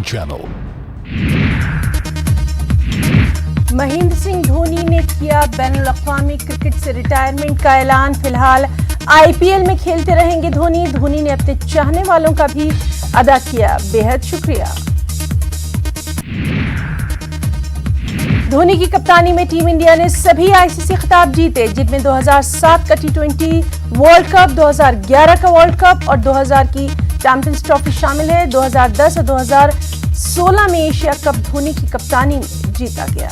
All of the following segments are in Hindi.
channel. महेंद्र सिंह धोनी ने किया बैनुल-अक़वामी क्रिकेट से रिटायरमेंट का ऐलान। फिलहाल आईपीएल में खेलते रहेंगे धोनी। धोनी ने अपने चाहने वालों का भी अदा किया बेहद शुक्रिया। धोनी की कप्तानी में टीम इंडिया ने सभी आईसीसी खिताब जीते, जिनमें 2007 का टी20 वर्ल्ड कप, 2011 का वर्ल्ड कप और 2000 की चैंपियंस ट्रॉफी शामिल है। 2010 और 2016 में एशिया कप धोनी की कप्तानी में जीता गया।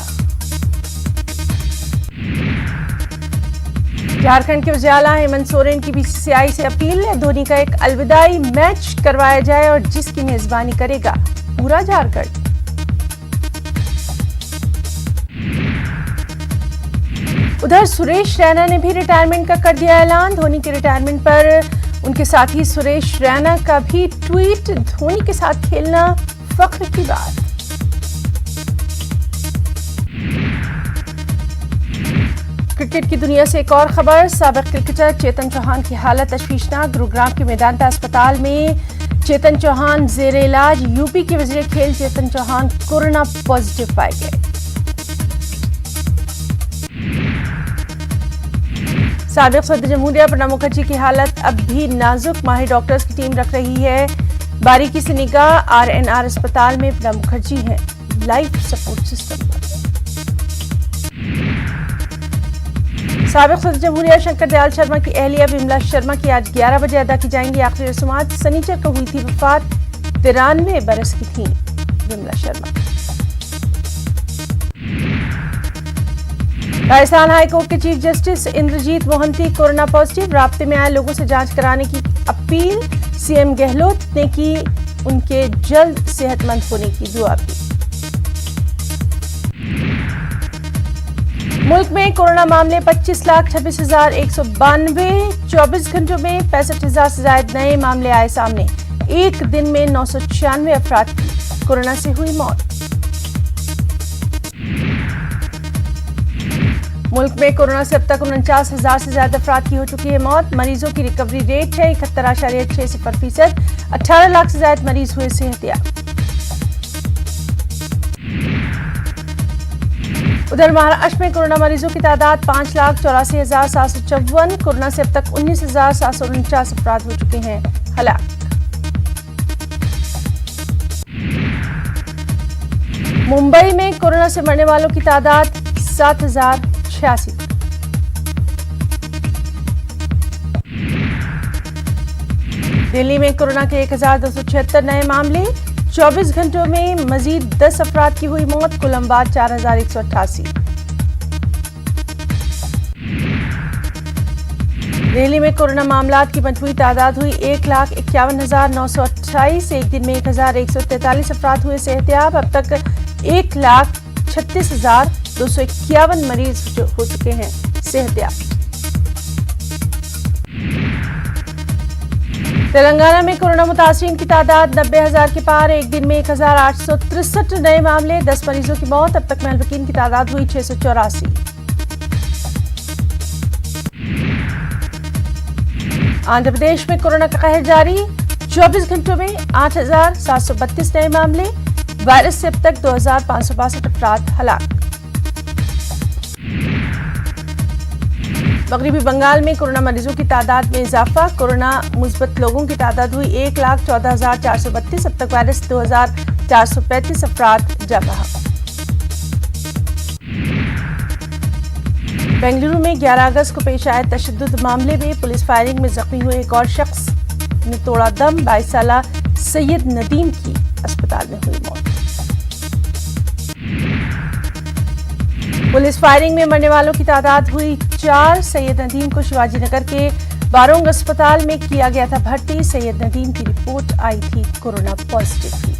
झारखंड के वज़ीर-ए-आला हेमंत सोरेन की बीसीसीआई से अपील है, धोनी का एक अलविदाई मैच करवाया जाए और जिसकी मेजबानी करेगा पूरा झारखंड। उधर सुरेश रैना ने भी रिटायरमेंट का कर दिया ऐलान। धोनी के रिटायरमेंट पर उनके साथी सुरेश रैना का भी ट्वीट, धोनी के साथ खेलना फख्र की बात। क्रिकेट की दुनिया से एक और खबर। साबिक क्रिकेटर चेतन चौहान की हालत तशवीशनाक। गुरुग्राम के मेदांता अस्पताल में चेतन चौहान जेर इलाज। यूपी के वजीर खेल चेतन चौहान कोरोना पॉजिटिव पाए गए। साबिक सदर जमहूरिया प्रणब मुखर्जी की हालत अब भी नाजुक। माहिर डॉक्टर्स की टीम रख रही है बारीकी से निगाह। आरएनआर अस्पताल में प्रणब मुखर्जी हैं लाइफ सपोर्ट सिस्टम पर। साबिक सदर जमहूरिया शंकर दयाल शर्मा की अहलिया विमला शर्मा की आज 11 बजे अदा की जाएंगी आखिरी रस्मात। सनीचर को हुई थी वफात, 93 बरस की थी विमला शर्मा। राजस्थान हाईकोर्ट के chief justice Indrajit Mohanty corona positive. राब्ते में आए लोगों से जांच कराने की अपील। सीएम गहलोत ने की उनके जल्द सेहतमंद होने की दुआ की। मुल्क में कोरोना मामले 25,26,192। 24 घंटों में 65,000 से ज्यादा नए मामले आए सामने। एक दिन में 996 अफराद की कोरोना से हुई मौत। मुल्क में कोरोना से अब तक 49,000 से ज्यादा अफराद की हो चुकी है मौत। मरीजों की रिकवरी रेट है 71.60%। 18 लाख से ज्यादा मरीज हुए सेहतियाब। उधर महाराष्ट्र में कोरोना मरीजों की तादाद 5,84,754। कोरोना से अब तक 19,749 अफराद हो चुके हैं हलाक। मुंबई में कोरोना से मरने वालों की तादाद 7,086। दिल्ली में कोरोना के 1,276 नए मामले। 24 घंटों में मजीद 10 अफराद की हुई मौत। कुल अमवात 4,188। दिल्ली में कोरोना मामलात की मजमूई तादाद हुई 1,51,928। एक दिन में 1,143 अफराद हुए सेहतियाब। अब तक 1,36,251 मरीज हो चुके हैं सेहतियाब। तेलंगाना में कोरोना मुतासिरीन की तादाद 90,000 के पार। एक दिन में 1,863 नए मामले। 10 मरीजों की मौत। अब तक महलूकीन की तादाद हुई 684। आंध्र प्रदेश में कोरोना का कहर जारी। 24 घंटों में 8,732 नए मामले। वायरस से अब तक 2,562 अफराद हलाक। मगरिबी बंगाल में कोरोना मरीजों की तादाद में इजाफा। कोरोना मुस्बत लोगों की तादाद हुई 1,14,432। अब तक वायरस 2,435 अफराद जमा। बेंगलुरु में 11 अगस्त को पेश आए तशद्दुद मामले में पुलिस फायरिंग में जख्मी हुए एक और शख्स ने तोड़ा दम। 22 साला सैयद नदीम की अस्पताल में हुई मौत। पुलिस फायरिंग में मरने वालों की तादाद हुई 4। सैयद नदीम को शिवाजी नगर के बारोंग अस्पताल में किया गया था भर्ती। सैयद नदीम की रिपोर्ट आई थी कोरोना पॉजिटिव की।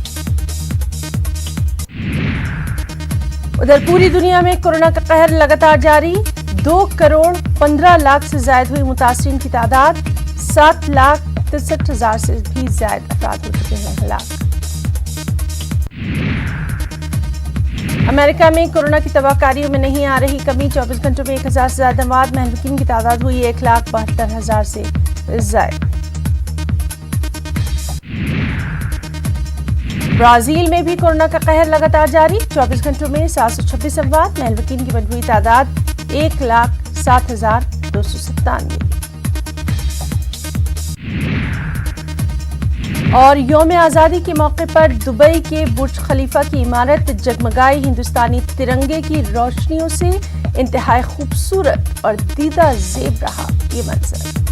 उधर पूरी दुनिया में कोरोना का कहर लगातार जारी। 2,15,00,000 से ज्यादा हुई मुतासिरीन की तादाद। 7,63,000 से भी ज्यादा अफराद हो चुके हैं हलाक। अमेरिका में कोरोना की तबाहकारियों में नहीं आ रही कमी। 24 घंटों में 1,000 से ज्यादा मौत। महलूकीन की तादाद हुई 1,72,000 से ज्यादा। ब्राजील में भी कोरोना का कहर लगातार जारी। 24 घंटों में 726 अफवात, महलवकीन की बढ़ी हुई तादाद 1,07,297। और यौम आज़ादी के मौके पर दुबई के बुर्ज खलीफा की इमारत जगमगाई हिंदुस्तानी तिरंगे की रोशनियों से। इंतहाई खूबसूरत और दीदा ज़ेब रहा ये मंजर।